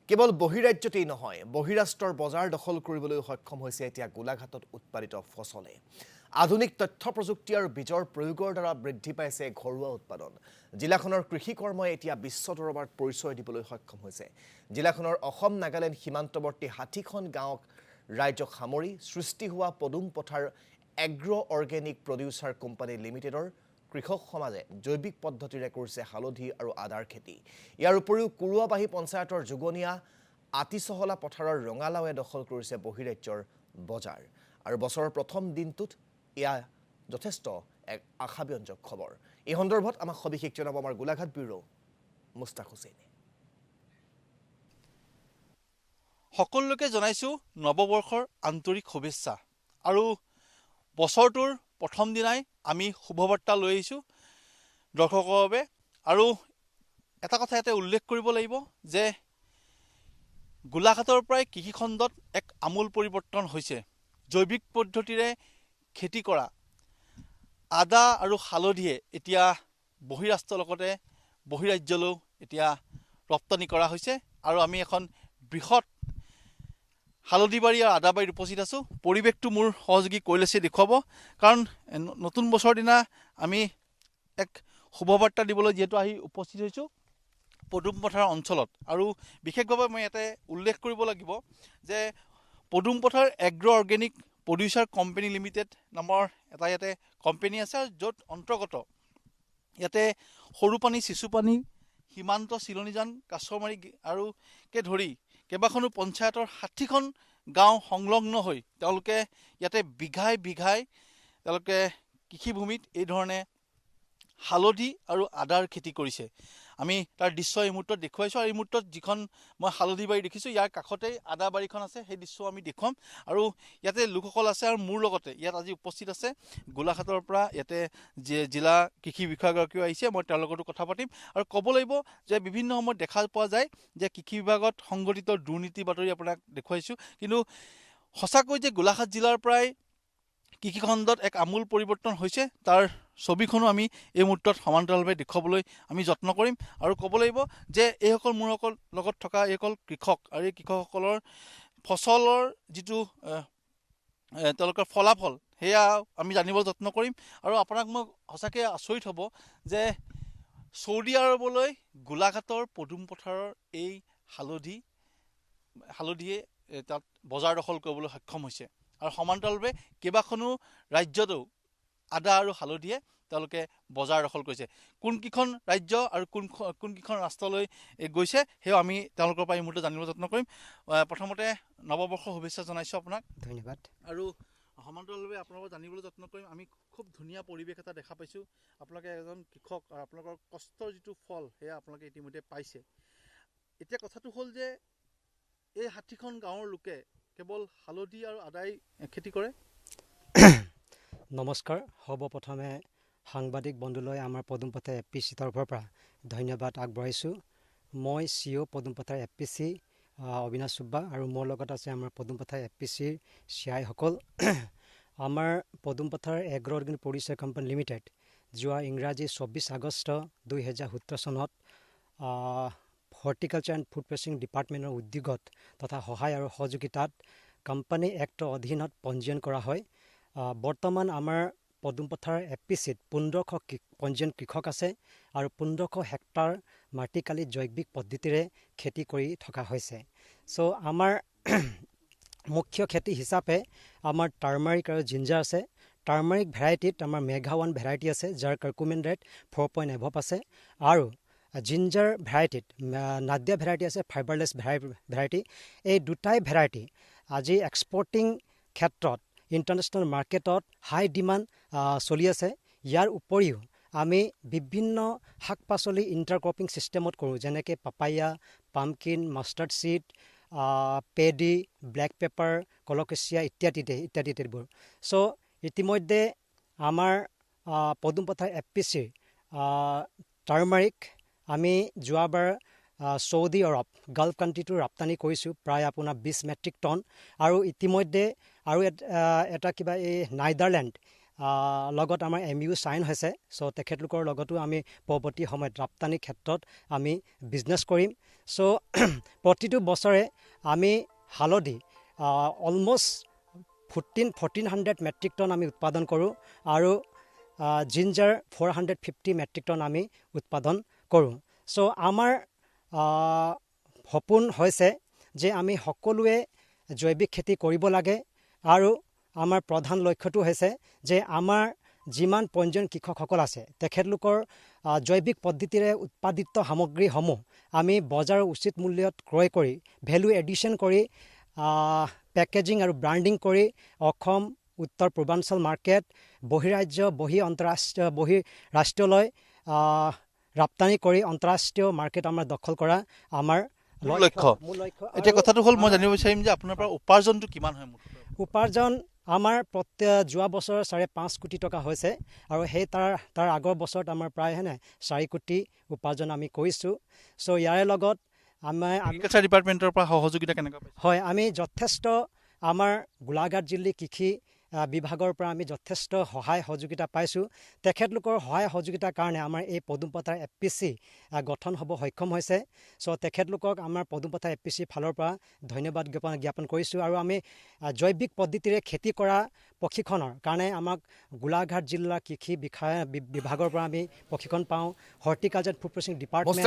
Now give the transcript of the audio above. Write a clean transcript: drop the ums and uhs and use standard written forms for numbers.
কেৱল বহিৰাজ্যতেই নহয় বহিৰাষ্ট্ৰৰ বজাৰ দখল কৰিবলৈ সক্ষম হৈছে এতিয়া গোলাঘাটত উৎপাদিত ফচলে আধুনিক তথ্য প্ৰযুক্তি আৰু বীজৰ প্ৰয়োগৰ দ্বাৰা বৃদ্ধি পাইছে ঘৰুৱা উৎপাদন জিলাখনৰ কৃষি কৰ্মই এতিয়া বিশ্ব দৰবাৰত পৰিচয় দিবলৈ সক্ষম হৈছে জিলাখনৰ অসম নাগালেণ্ড সীমান্তৱৰ্তী 60খন গাঁৱক ৰাজ্যক সামৰি সৃষ্টি হোৱা পদুম পথাৰ এগ্ৰো অৰ্গেনিক প্ৰডিউচাৰ কোম্পানী লিমিটেডৰ কৃষক সমাজে জৈৱিক পদ্ধতিৰে কৰিছে হালধি আৰু আদাৰ খেতি ইয়াৰ উপৰিও কুৰুৱাবাহী পঞ্চায়তৰ যুগনীয়া আতিচহলা পথাৰৰ ৰঙালাওৱে দখল কৰিছে বহিৰাজ্যৰ বজাৰ আৰু বছৰৰ প্ৰথম দিনটোত ইয়া যথেষ্ট এক আশাব্যঞ্জক খবৰ এই সন্দৰ্ভত আমাক সবিশেষ জনাব আমাৰ গোলাঘাট ব্যুৰো মুস্তাক হুছেইনে সকলোকে জনাইছো নৱবৰ্ষৰ আন্তৰিক শুভেচ্ছা আৰু বছৰটোৰ প্ৰথম দিনাই আমি শুভবাৰ্তা লৈ আহিছো দৰ্শকৰ বাবে আৰু এটা কথা ইয়াতে উল্লেখ কৰিব লাগিব যে গোলাঘাটৰ পৰাই কৃষি খণ্ডত এক আমূল পৰিৱৰ্তন হৈছে জৈৱিক পদ্ধতিৰে খেতি কৰা আদা আৰু হালধিয়ে এতিয়া বহিৰাষ্ট্ৰৰ লগতে বহিৰাজ্যলৈ এতিয়া ৰপ্তানি কৰা হৈছে আৰু আমি এখন বৃহৎ হালধিবাৰী আৰু আদাবাৰীত উপস্থিত আছোঁ পৰিৱেশটো মোৰ সহযোগী কৈলাশে দেখুৱাব কাৰণ নতুন বছৰৰ দিনা আমি এক শুভবাৰ্তা দিবলৈ যিহেতু আহি উপস্থিত হৈছোঁ পদুম পথাৰ অঞ্চলত আৰু বিশেষভাৱে মই ইয়াতে উল্লেখ কৰিব লাগিব যে পদুম পথাৰ agro organic producer company limited নামৰ এটা ইয়াতে কোম্পানী আছে য'ত অন্তৰ্গত ইয়াতে সৰুপানী শিশুপানী সীমান্ত চিলনীজান কাছমাৰী আৰু কে ধৰি কেইবাখনো পঞ্চায়তৰ 60খন গাঁও সংলগ্ন হৈ তেওঁলোকে ইয়াতে বিঘাই বিঘাই তেওঁলোকে কৃষিভূমিত এই ধৰণে হালধি আৰু আদাৰ খেতি কৰিছে আমি তাৰ দৃশ্য এই মুহূৰ্তত দেখুৱাইছোঁ আৰু এই মুহূৰ্তত যিখন মই হালধি বাৰী দেখিছোঁ ইয়াৰ কাষতেই আদা বাৰীখন আছে সেই দৃশ্য আমি দেখুৱাম আৰু ইয়াতে লোকসকল আছে আৰু মোৰ লগতে ইয়াত আজি উপস্থিত আছে গোলাঘাটৰ পৰা ইয়াতে জিলা কৃষি বিষয়াগৰাকীও আহিছে মই তেওঁৰ লগতো কথা পাতিম আৰু ক'ব লাগিব যে বিভিন্ন সময়ত দেখা পোৱা যায় যে কৃষি বিভাগত সংঘটিত দুৰ্নীতি বাতৰি আপোনাক দেখুৱাইছোঁ কিন্তু সঁচাকৈ যে গোলাঘাট জিলাৰ পৰাই কৃষি খণ্ডত এক আমূল পৰিৱৰ্তন হৈছে তাৰ ছবিখনো আমি এই মুহূৰ্তত সমান্তৰালভাৱে দেখুৱাবলৈ আমি যত্ন কৰিম আৰু ক'ব লাগিব যে এইসকল মোৰ লগত থকা এইসকল কৃষক আৰু এই কৃষকসকলৰ ফচলৰ যিটো তেওঁলোকৰ ফলাফল সেয়া আমি জানিবলৈ যত্ন কৰিম আৰু আপোনাক মই সঁচাকৈ আচৰিত হ'ব যে চৌদি আৰৱলৈ গোলাঘাটৰ পদুম পথাৰৰ এই হালধিয়ে তাত বজাৰ দখল কৰিবলৈ সক্ষম হৈছে আৰু সমান্তৰালভাৱে কেইবাখনো ৰাজ্যতো আদা আৰু হালধিয়ে তেওঁলোকে বজাৰ দখল কৰিছে কোনকেইখন ৰাজ্য আৰু কোনকেইখন ৰাষ্ট্ৰলৈ গৈছে সেয়া আমি তেওঁলোকৰ পৰা এই মুহূৰ্তত জানিবলৈ যত্ন কৰিম প্ৰথমতে নৱবৰ্ষৰ শুভেচ্ছা জনাইছোঁ আপোনাক ধন্যবাদ আৰু সমান্তৰালভাৱে আপোনালোকক জানিবলৈ যত্ন কৰিম আমি খুব ধুনীয়া পৰিৱেশ এটা দেখা পাইছোঁ আপোনালোকে এজন কৃষক আৰু আপোনালোকৰ কষ্টৰ যিটো ফল সেয়া আপোনালোকে ইতিমধ্যে পাইছে এতিয়া কথাটো হ'ল যে এই 60খন গাঁৱৰ লোকে কেৱল হালধি আৰু আদাই খেতি কৰে নমস্কাৰ সৰ্বপ্ৰথমে সাংবাদিক বন্ধুলৈ আমাৰ পদুম পথাৰ এপিচি তৰফৰ পৰা ধন্যবাদ আগবঢ়াইছোঁ মই CEO পদুম পথাৰ এপিচি অবিনাশ সুব্বা আৰু মোৰ লগত আছে আমাৰ পদুম পথাৰ এপিচিৰ চিআইসকল আমাৰ পদুম পথাৰ agro organic producer company limited যোৱা ইংৰাজী 24 আগষ্ট 2017 চনত হৰ্টিকালচাৰ এণ্ড ফুড প্ৰচেছিং ডিপাৰ্টমেণ্টৰ উদ্যোগত তথা সহায় আৰু সহযোগিতাত কোম্পানী এক্টৰ অধীনত পঞ্জীয়ন কৰা হয় বৰ্তমান আমাৰ পদুম পথাৰ এপিচিত 1500 পঞ্জীয়ন কৃষক আছে আৰু 1500 হেক্টৰ মাটিকালি জৈৱিক পদ্ধতিৰে খেতি কৰি থকা হৈছে চ' আমাৰ মুখ্য খেতি হিচাপে আমাৰ টাৰ্মাৰিক আৰু জিঞ্জাৰ আছে টাৰ্মাৰিক ভেৰাইটিত আমাৰ মেঘা 1 ভেৰাইটি আছে যাৰ কাৰ্কুমেন ৰেট 4.0 এভভ আছে আৰু জিঞ্জাৰ ভেৰাইটিত নাদিয়া ভেৰাইটি আছে ফাইবাৰলেছ ভেৰাইটি এই দুটাই ভেৰাইটি আজি এক্সপৰ্টিং ক্ষেত্ৰত ইণ্টাৰনেশ্যনেল মাৰ্কেটত হাই ডিমাণ্ড চলি আছে ইয়াৰ উপৰিও আমি বিভিন্ন শাক পাচলি ইণ্টাৰক্ৰপিং ছিষ্টেমত কৰোঁ যেনেকৈ papaya pumpkin mustard seed paddy black pepper colocasia ইত্যাদিবোৰ চ' ইতিমধ্যে আমাৰ পদুম পথাৰ এপিচিৰ টাৰ্মাৰিক আমি যোৱাবাৰ চৌদি আৰৱ গাল্ফ কাণ্ট্ৰিটো ৰপ্তানি কৰিছোঁ প্ৰায় আপোনাৰ 20 মেট্ৰিক টন আৰু ইতিমধ্যে আৰু এটা কিবা এই নাইডাৰলেণ্ড লগত আমাৰ MOU চাইন হৈছে। চ' তেখেতলোকৰ লগতো আমি পৰৱৰ্তী সময়ত ৰপ্তানিৰ ক্ষেত্ৰত আমি বিজনেছ কৰিম। চ' প্ৰতিটো বছৰে আমি হালধি অলমষ্ট 1400 মেট্ৰিক টন আমি উৎপাদন কৰোঁ আৰু জিঞ্জাৰ 450 মেট্ৰিক টন আমি উৎপাদন কৰোঁ। চ' আমাৰ সপোন হৈছে যে আমি সকলোৱে জৈৱিক খেতি কৰিব লাগে আৰু আমাৰ প্ৰধান লক্ষ্যটো হৈছে যে আমাৰ যিমান পঞ্জীয়ন কৃষকসকল আছে তেখেতলোকৰ জৈৱিক পদ্ধতিৰে উৎপাদিত সামগ্ৰীসমূহ আমি বজাৰৰ উচিত মূল্যত ক্ৰয় কৰি ভেলু এডিশ্যন কৰি পেকেজিং আৰু ব্ৰাণ্ডিং কৰি অসম উত্তৰ পূৰ্বাঞ্চল মাৰ্কেট বহিৰাজ্য ৰাষ্ট্ৰীয়লৈ ৰপ্তানি কৰি আন্তঃৰাষ্ট্ৰীয় মাৰ্কেট আমাৰ দখল কৰা আমাৰ মূল লক্ষ্য। এতিয়া কথাটো হ'ল মই জানিব বিচাৰিম যে আপোনাৰ পৰা উপাৰ্জনটো কিমান হয়? উপাৰ্জন আমাৰ যোৱা বছৰ 5.5 কোটি টকা হৈছে আৰু সেই তাৰ আগৰ বছৰত আমাৰ প্ৰায় 4 কোটি উপাৰ্জন আমি কৰিছোঁ। চ' ইয়াৰে লগত আমাৰ এগ্ৰিকালচাৰ ডিপাৰ্টমেণ্টৰ পৰা সহযোগিতা কেনেকুৱা পাইছে? হয়, আমি যথেষ্ট আমাৰ গোলাঘাট জিলা কৃষি বিভাগৰ পৰা আমি যথেষ্ট সহায় সহযোগিতা পাইছোঁ। তেখেতলোকৰ সহায় সহযোগিতাৰ কাৰণে আমাৰ এই পদুম পথাৰ FPC গঠন হ'ব সক্ষম হৈছে। চ' তেখেতলোকক আমাৰ পদুম পথাৰ FPC ফালৰ পৰা ধন্যবাদ জ্ঞাপন কৰিছোঁ। আৰু আমি জৈৱিক পদ্ধতিৰে খেতি কৰা প্ৰশিক্ষণৰ কাৰণে আমাক গোলাঘাট জিলা কৃষি বিভাগৰ পৰা আমি প্ৰশিক্ষণ পাওঁ। Horticulture food processing department